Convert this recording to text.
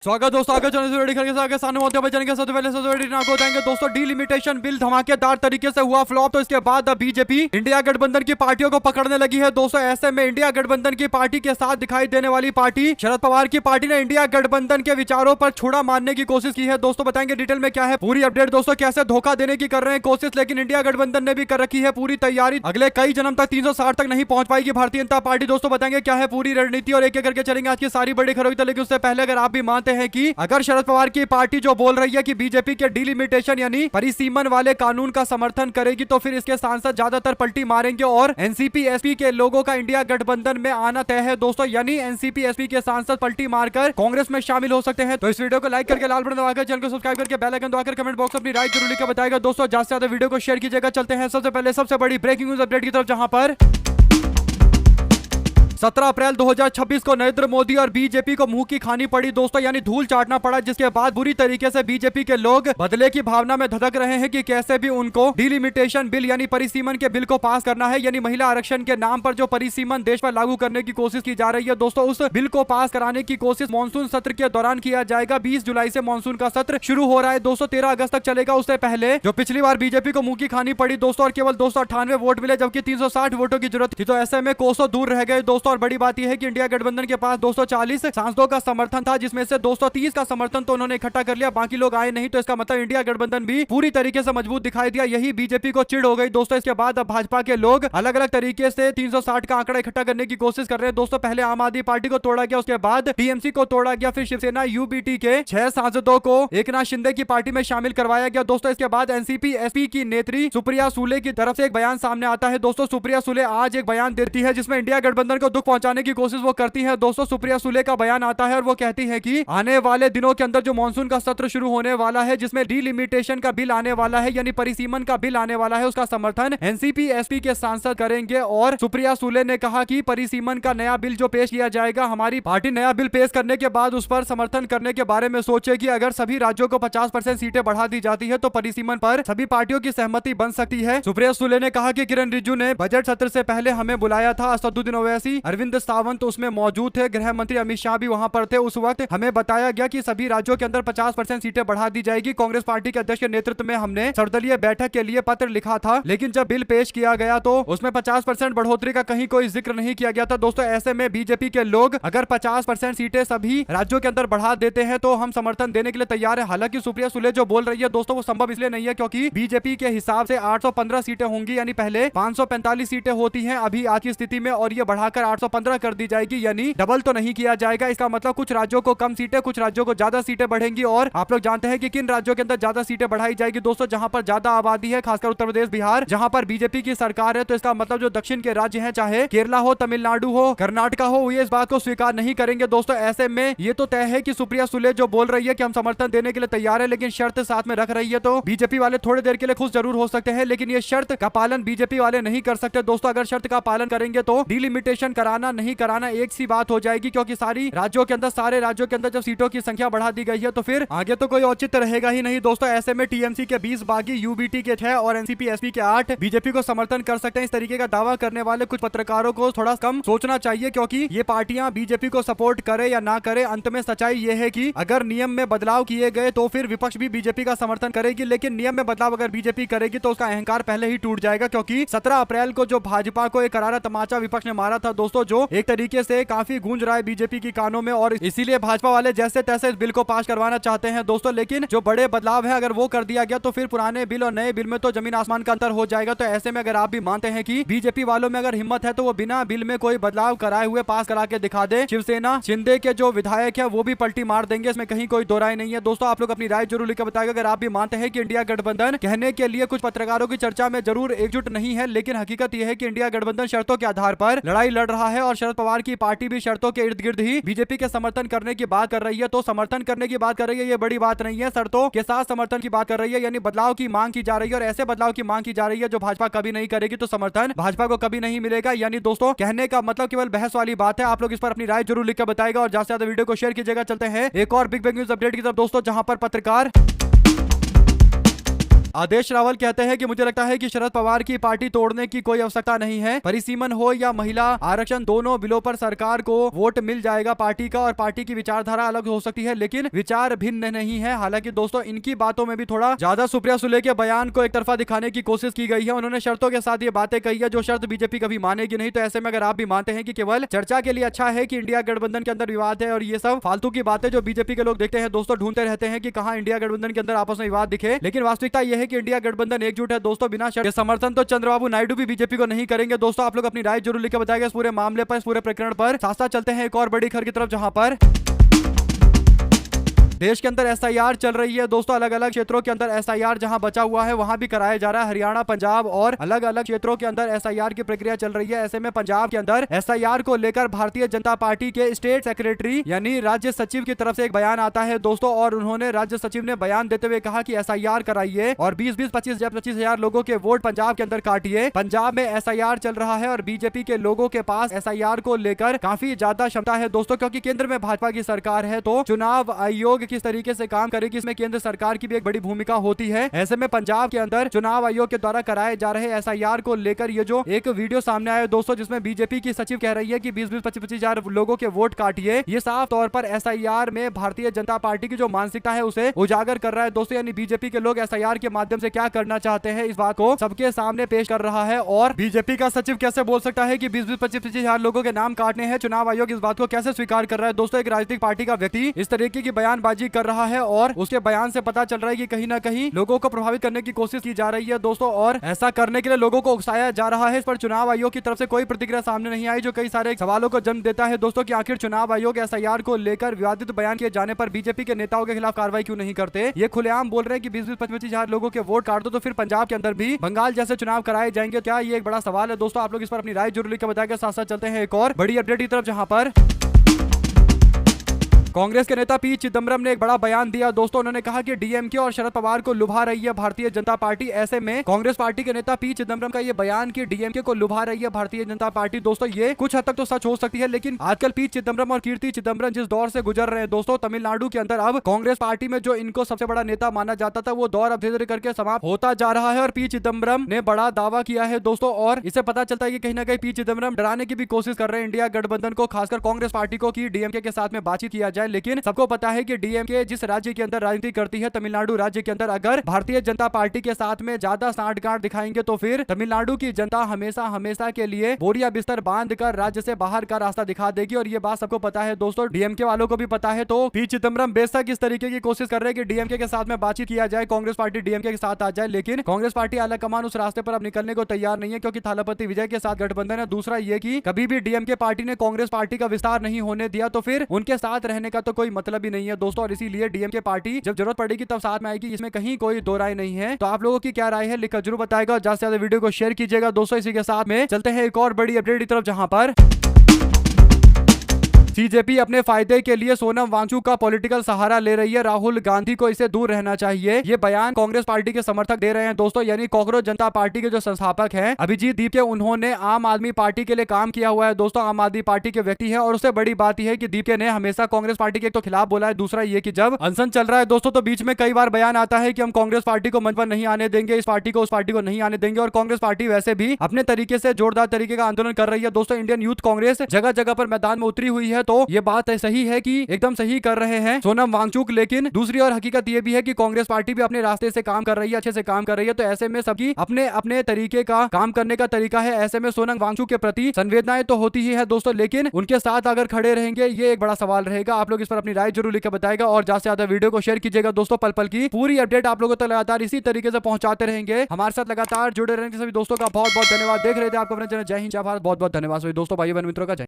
स्वागत दोस्तों, आगे चलने से रेडी करके आगे सामने होते हैं चलेंगे। सबसे पहले सबसे रेडी आपको बताएंगे दोस्तों, डीलिमिटेशन बिल धमाकेदार तरीके से हुआ फ्लॉप। तो इसके बाद अब बीजेपी इंडिया गठबंधन की पार्टियों को पकड़ने लगी है दोस्तों। ऐसे में इंडिया गठबंधन की पार्टी के साथ दिखाई देने वाली पार्टी शरद पवार की पार्टी ने इंडिया गठबंधन के विचारों पर छुड़ा मारने की कोशिश की है दोस्तों। बताएंगे डिटेल में क्या है पूरी अपडेट दोस्तों, कैसे धोखा देने की कर रहे हैं कोशिश, लेकिन इंडिया गठबंधन ने भी कर रखी है पूरी तैयारी। अगले कई जन्म तक 360 तक नहीं पहुंच पाएगी भारतीय जनता पार्टी दोस्तों। बताएंगे क्या है पूरी रणनीति और एक एक करके चलेंगे आज की सारी बड़ी खबरों की। लेकिन उससे पहले अगर आप भी मानते हैं कि अगर शरद पवार की पार्टी जो बोल रही है कि बीजेपी के डीलिमिटेशन यानी परिसीमन वाले कानून का समर्थन करेगी, तो फिर इसके सांसद ज्यादातर पलटी मारेंगे और एनसीपी एसपी के लोगों का इंडिया गठबंधन में आना तय है दोस्तों। यानी एनसीपी एसपी के सांसद पलटी मारकर कांग्रेस में शामिल हो सकते हैं। तो इस वीडियो को लाइक करके लाल बटन दबाकर चैनल को सब्सक्राइब करके बेल आइकन दबाकर कमेंट बॉक्स में अपनी राय जरूर लिखकर बताएगा दोस्तों। ज्यादा से ज्यादा वीडियो को शेयर कीजिएगा। चलते हैं सबसे पहले सबसे बड़ी ब्रेकिंग न्यूज अपडेट की तरफ, जहां पर 17 अप्रैल 2026 को नरेंद्र मोदी और बीजेपी को मुंह की खानी पड़ी दोस्तों, यानी धूल चाटना पड़ा, जिसके बाद बुरी तरीके से बीजेपी के लोग बदले की भावना में धधक रहे हैं कि कैसे भी उनको डीलिमिटेशन बिल यानी परिसीमन के बिल को पास करना है। यानी महिला आरक्षण के नाम पर जो परिसीमन देश पर लागू करने की कोशिश की जा रही है दोस्तों, उस बिल को पास कराने की कोशिश मानसून सत्र के दौरान किया जाएगा। 20 जुलाई से मानसून का सत्र शुरू हो रहा है दोस्तों, 13 अगस्त तक चलेगा। उससे पहले जो पिछली बार बीजेपी को मुंह की खानी पड़ी दोस्तों और केवल 298 वोट मिले, जबकि 360 वोटों की जरूरत थी, तो ऐसे में कोसों दूर रह गए दोस्तों। और बड़ी बात यह है कि इंडिया गठबंधन के पास 240 सांसदों का समर्थन था, जिसमें से 230 का समर्थन तो उन्होंने इकट्ठा कर लिया, बाकी लोग आए नहीं। तो इसका मतलब इंडिया गठबंधन भी पूरी तरीके से मजबूत दिखाई दिया। यही बीजेपी को चिढ़ हो गई दोस्तों। इसके बाद अब भाजपा के लोग अलग अलग तरीके से 360 का आंकड़ा इकट्ठा करने की कोशिश कर रहे हैं दोस्तों। पहले आम आदमी पार्टी को तोड़ा गया, उसके बाद टीएमसी को तोड़ा गया, फिर शिवसेना यूबीटी के 6 सांसदों को एकनाथ शिंदे की पार्टी में शामिल करवाया गया दोस्तों। इसके बाद एनसीपी एसपी की नेत्री सुप्रिया सुले की तरफ से एक बयान सामने आता है दोस्तों। सुप्रिया सुले आज एक बयान देती है जिसमें इंडिया गठबंधन को दुख पहुंचाने की कोशिश वो करती है दोस्तों। सुप्रिया सुले का बयान आता है और वो कहती है कि आने वाले दिनों के अंदर जो मानसून का सत्र शुरू होने वाला है, जिसमें डीलिमिटेशन का बिल आने वाला है यानी परिसीमन का बिल आने वाला है, उसका समर्थन एनसीपी एसपी के सांसद करेंगे। और सुप्रिया सुले ने कहा कि परिसीमन का नया बिल जो पेश किया जाएगा, हमारी पार्टी नया बिल पेश करने के बाद उस पर समर्थन करने के बारे में सोचेगी। अगर सभी राज्यों को 50% सीटें बढ़ा दी जाती है तो परिसीमन पर सभी पार्टियों की सहमति बन सकती है। सुप्रिया सुले ने कहा कि किरण रिजिजू ने बजट सत्र से पहले हमें बुलाया था, असदुद्दीन ओवैसी, अरविंद सावंत उसमें मौजूद थे, गृह मंत्री अमित शाह भी वहां पर थे। उस वक्त हमें बताया गया कि सभी राज्यों के अंदर 50% सीटें बढ़ा दी जाएगी। कांग्रेस पार्टी के अध्यक्ष के नेतृत्व में हमने सर्वदलीय बैठक के लिए पत्र लिखा था, लेकिन जब बिल पेश किया गया तो उसमें 50% बढ़ोतरी का कहीं कोई जिक्र नहीं किया गया था दोस्तों। ऐसे में बीजेपी के लोग अगर 50% सीटें सभी राज्यों के अंदर बढ़ा देते हैं तो हम समर्थन देने के लिए तैयार है। हालांकि सुप्रिया सुले जो बोल रही है दोस्तों, वो संभव इसलिए नहीं है क्योंकि बीजेपी के हिसाब से 815 सीटें होंगी, यानी पहले 545 सीटें होती हैं अभी आज की स्थिति में, और ये बढ़ाकर 815 कर दी जाएगी, यानी डबल तो नहीं किया जाएगा। इसका मतलब कुछ राज्यों को कम सीटें, कुछ राज्यों को ज्यादा सीटें बढ़ेंगी। और आप लोग जानते हैं कि किन राज्यों के अंदर ज्यादा सीटें बढ़ाई जाएगी दोस्तों, जहां पर ज्यादा आबादी है, खासकर उत्तर प्रदेश बिहार, जहां पर बीजेपी की सरकार है। तो इसका मतलब जो दक्षिण के राज्य हैं, चाहे केरला हो, तमिलनाडु हो, कर्नाटका हो, ये इस बात को स्वीकार नहीं करेंगे दोस्तों। ऐसे में ये तो तय है कि सुप्रिया सुले जो बोल रही है कि हम समर्थन देने के लिए तैयार है, लेकिन शर्त साथ में रख रही है, तो बीजेपी वाले थोड़ी देर के लिए खुश जरूर हो सकते हैं, लेकिन ये शर्त का पालन बीजेपी वाले नहीं कर सकते दोस्तों। अगर शर्त का पालन करेंगे तो डीलिमिटेशन कराना नहीं कराना एक सी बात हो जाएगी, क्योंकि सारे राज्यों के अंदर जब सीटों की संख्या बढ़ा दी गई है तो फिर आगे तो कोई औचित्य रहेगा ही नहीं दोस्तों। ऐसे में टीएमसी के 20 बागी, यूबीटी के 6 और एनसीपी एसपी के 8 बीजेपी को समर्थन कर सकते हैं। इस तरीके का दावा करने वाले कुछ पत्रकारों को थोड़ा कम सोचना चाहिए, क्योंकि ये पार्टियां बीजेपी को सपोर्ट करे या ना करे, अंत में सच्चाई ये है कि अगर नियम में बदलाव किए गए तो फिर विपक्ष भी बीजेपी का समर्थन करेगी, लेकिन नियम में बदलाव अगर बीजेपी करेगी तो उसका अहंकार पहले ही टूट जाएगा। क्योंकि 17 अप्रैल को जो भाजपा को एक करारा तमाचा विपक्ष ने मारा था दोस्तों, जो एक तरीके से काफी गूंज रहा है बीजेपी की कानों में, और इसीलिए भाजपा वाले जैसे तैसे इस बिल को पास करवाना चाहते हैं दोस्तों। लेकिन जो बड़े बदलाव है अगर वो कर दिया गया तो फिर पुराने बिल और नए बिल में तो जमीन आसमान का अंतर हो जाएगा। तो ऐसे में अगर आप भी मानते हैं कि बीजेपी वालों में अगर हिम्मत है तो वो बिना बिल में कोई बदलाव कराए हुए पास करा के दिखा दे। शिवसेना शिंदे के जो विधायक है वो भी पलटी मार देंगे, इसमें कहीं कोई दो राय नहीं है दोस्तों। आप लोग अपनी राय जरूर लिखकर बताएगा अगर आप भी मानते हैं कि इंडिया गठबंधन कहने के लिए कुछ पत्रकारों की चर्चा में जरूर एकजुट नहीं है, लेकिन हकीकत यह है कि इंडिया गठबंधन शर्तों के आधार पर लड़ाई लड़ रहा है और शरद पवार की पार्टी भी शर्तों के इर्द गिर्द ही बीजेपी के समर्थन करने की बात कर रही है। तो समर्थन करने की बात कर रही है, ये बड़ी बात नहीं है, शर्तों के साथ समर्थन की बात कर रही है, यानी बदलाव की मांग की जा रही है, और ऐसे बदलाव की मांग की जा रही है जो भाजपा कभी नहीं करेगी, तो समर्थन भाजपा को कभी नहीं मिलेगा। यानी दोस्तों कहने का मतलब केवल बहस वाली बात है। आप लोग इस पर अपनी राय जरूर लिखकर बताएगा और ज्यादा से ज्यादा वीडियो को शेयर कीजिएगा। चलते हैं एक और बिग न्यूज अपडेट की तरफ दोस्तों, जहां पर पत्रकार आदेश रावल कहते हैं कि मुझे लगता है कि शरद पवार की पार्टी तोड़ने की कोई आवश्यकता नहीं है। परिसीमन हो या महिला आरक्षण, दोनों बिलों पर सरकार को वोट मिल जाएगा पार्टी का, और पार्टी की विचारधारा अलग हो सकती है लेकिन विचार भिन्न नहीं है। हालांकि दोस्तों इनकी बातों में भी थोड़ा ज्यादा सुप्रिया सुले के बयान को एक तरफा दिखाने की कोशिश की गई है। उन्होंने शर्तों के साथ ये बातें कही है जो शर्त बीजेपी कभी मानेगी नहीं। तो ऐसे में अगर आप भी मानते हैं कि केवल चर्चा के लिए अच्छा है कि इंडिया गठबंधन के अंदर विवाद है और ये सब फालतू की बातें जो बीजेपी के लोग देखते हैं दोस्तों, ढूंढते रहते हैं कि कहां इंडिया गठबंधन के अंदर आपस में विवाद दिखे, लेकिन वास्तविकता यह है कि इंडिया गठबंधन एकजुट है दोस्तों। बिना शर्त के समर्थन तो चंद्रबाबू नायडू भी बीजेपी को नहीं करेंगे। दोस्तों आप लोग अपनी राय जरूर लिख के बताइएगा इस पूरे मामले पर, इस पूरे प्रकरण पर। साथ साथ चलते हैं एक और बड़ी खबर की तरफ जहां पर देश के अंदर एसआईआर चल रही है दोस्तों। अलग अलग क्षेत्रों के अंदर एसआईआर जहां बचा हुआ है वहां भी कराया जा रहा है। हरियाणा, पंजाब और अलग अलग क्षेत्रों के अंदर एसआईआर की प्रक्रिया चल रही है। ऐसे में पंजाब के अंदर एसआईआर को लेकर भारतीय जनता पार्टी के स्टेट सेक्रेटरी यानी राज्य सचिव की तरफ से एक बयान आता है दोस्तों, और उन्होंने राज्य सचिव ने बयान देते हुए कहा कि एसआईआर कराइए और 20-20, 25,000 लोगों के वोट पंजाब के अंदर काटिए। पंजाब में एसआईआर चल रहा है और बीजेपी के लोगों के पास एसआईआर को लेकर काफी ज्यादा क्षमता है दोस्तों, क्योंकि केंद्र में भाजपा की सरकार है। तो चुनाव आयोग किस तरीके से काम करेगी इसमें केंद्र सरकार की भी एक बड़ी भूमिका होती है। ऐसे में पंजाब के अंदर चुनाव आयोग के द्वारा कराए जा रहे एसआईआर को लेकर ये जो एक वीडियो सामने आया दोस्तों, जिसमें बीजेपी की सचिव कह रही है कि 20-20, 25,000 लोगों के वोट काटिए, ये साफ तौर पर एसआईआर में भारतीय जनता पार्टी की जो मानसिकता है उसे उजागर कर रहा है दोस्तों। यानी बीजेपी के लोग एसआईआर के माध्यम से क्या करना चाहते हैं इस बात को सबके सामने पेश कर रहा है। और बीजेपी का सचिव कैसे बोल सकता है कि 20-20, 25,000 लोगों के नाम काटने हैं? चुनाव आयोग इस बात को कैसे स्वीकार कर रहा है दोस्तों? एक राजनीतिक पार्टी का व्यक्ति इस तरीके की बयानबाजी कर रहा है और उसके बयान से पता चल रहा है कि कहीं ना कहीं लोगों को प्रभावित करने की कोशिश की जा रही है दोस्तों, और ऐसा करने के लिए लोगों को उकसाया जा रहा है। इस पर चुनाव आयोग की तरफ से कोई प्रतिक्रिया सामने नहीं आई, जो कई सारे सवालों को जन्म देता है दोस्तों कि आखिर चुनाव आयोग एसआईआर को लेकर विवादित बयान किए जाने पर बीजेपी के नेताओं के खिलाफ कार्रवाई क्यों नहीं करते? ये खुलेआम बोल रहे हैं कि 20-20, 25,000 लोगों के वोट काट दो, तो फिर पंजाब के अंदर भी बंगाल जैसे चुनाव कराए जाएंगे क्या? ये एक बड़ा सवाल है दोस्तों। आप लोग इस पर अपनी राय जरूर लिख के बताएंगे। साथ साथ चलते हैं एक और बड़ी अपडेट की तरफ जहां पर कांग्रेस के नेता पी चिदम्बरम ने एक बड़ा बयान दिया दोस्तों। उन्होंने कहा कि डीएमके और शरद पवार को लुभा रही है भारतीय जनता पार्टी। ऐसे में कांग्रेस पार्टी के नेता पी चिदम्बरम का ये बयान कि डीएमके को लुभा रही है भारतीय जनता पार्टी दोस्तों, ये कुछ हद तक तो सच हो सकती है, लेकिन आजकल पी चिदम्बरम और कीर्ति चिदम्बरम जिस दौर से गुजर रहे हैं दोस्तों तमिलनाडु के अंदर, अब कांग्रेस पार्टी में जो इनको सबसे बड़ा नेता माना जाता था वो दौर अब धीरे धीरे करके समाप्त होता जा रहा है। और पी चिदम्बरम ने बड़ा दावा किया है दोस्तों, और इससे पता चलता है कि कहीं ना कहीं पी चिदम्बरम डराने की भी कोशिश कर रहे हैं इंडिया गठबंधन को, खासकर कांग्रेस पार्टी को, कि डीएमके के साथ में बातचीत किया जाए। लेकिन सबको पता है कि डीएमके जिस राज्य के अंदर राजनीति करती है, तमिलनाडु राज्य के अंदर, अगर भारतीय जनता पार्टी के साथ में ज्यादा सांठगांठ दिखाएंगे तो फिर तमिलनाडु की जनता हमेशा हमेशा के लिए बोरिया बिस्तर बांध कर राज्य से बाहर का रास्ता दिखा देगी। और ये बात सबको पता है दोस्तों, डीएमके वालों को भी पता है। तो पी चिदम्बरम बेशक इस तरीके की कोशिश कर रहे हैं कि डीएमके के साथ में बातचीत किया जाए, कांग्रेस पार्टी डीएमके के साथ आ जाए, लेकिन कांग्रेस पार्टी आलाकमान उस रास्ते पर अब निकलने को तैयार नहीं है, क्योंकि थालापति विजय के साथ गठबंधन है। दूसरा ये कि कभी भी डीएमके पार्टी ने कांग्रेस पार्टी का विस्तार नहीं होने दिया, तो फिर उनके साथ रहने का तो कोई मतलब ही नहीं है दोस्तों। और इसीलिए डीएमके पार्टी जब जरूरत पड़ेगी तब साथ में आएगी, इसमें कहीं कोई दो राय नहीं है। तो आप लोगों की क्या राय है लिखकर जरूर बताएगा, और ज्यादा से ज्यादा वीडियो को शेयर कीजिएगा दोस्तों। इसी के साथ में चलते हैं एक और बड़ी अपडेट की तरफ जहां पर बीजेपी अपने फायदे के लिए सोनम वांगचुक का पॉलिटिकल सहारा ले रही है। राहुल गांधी को इसे दूर रहना चाहिए, ये बयान कांग्रेस पार्टी के समर्थक दे रहे हैं दोस्तों। यानी कांग्रेस जनता पार्टी के जो संस्थापक हैं अभिजीत दीपके, उन्होंने आम आदमी पार्टी के लिए काम किया हुआ है दोस्तों। आम आदमी पार्टी के व्यक्ति है, और उससे बड़ी बात यह है कि दीपके ने हमेशा कांग्रेस पार्टी के तो खिलाफ बोला है। दूसरा ये कि जब अनशन चल रहा है दोस्तों, तो बीच में कई बार बयान आता है कि हम कांग्रेस पार्टी को मंच पर नहीं आने देंगे, इस पार्टी को उस पार्टी को नहीं आने देंगे। और कांग्रेस पार्टी वैसे भी अपने तरीके से जोरदार तरीके का आंदोलन कर रही है दोस्तों। इंडियन यूथ कांग्रेस जगह जगह पर मैदान में उतरी हुई है, तो ये बात सही है कि एकदम सही कर रहे हैं सोनम वांगचुक। लेकिन दूसरी और हकीकत यह भी है कि कांग्रेस पार्टी भी अपने रास्ते से काम कर रही है, अच्छे से काम कर रही है। तो ऐसे में सबकी अपने अपने तरीके का काम करने का तरीका है। ऐसे में सोनम वांगचुक के प्रति संवेदनाएं तो होती ही है दोस्तों, लेकिन उनके साथ अगर खड़े रहेंगे ये एक बड़ा सवाल रहेगा। आप लोग इस पर अपनी राय जरूर लिखकर बताएगा, और ज्यादा से ज्यादा वीडियो को शेयर कीजिएगा दोस्तों। पल पल की पूरी अपडेट आप लोगों तक लगातार इसी तरीके से पहुंचाते रहेंगे। हमारे साथ लगातार जुड़े रहने के सभी दोस्तों का बहुत बहुत धन्यवाद। देख रहे थे आपको अपने चैनल जय हिंद जय भारत। बहुत बहुत धन्यवाद सभी दोस्तों, भाई बहन मित्रों का जय।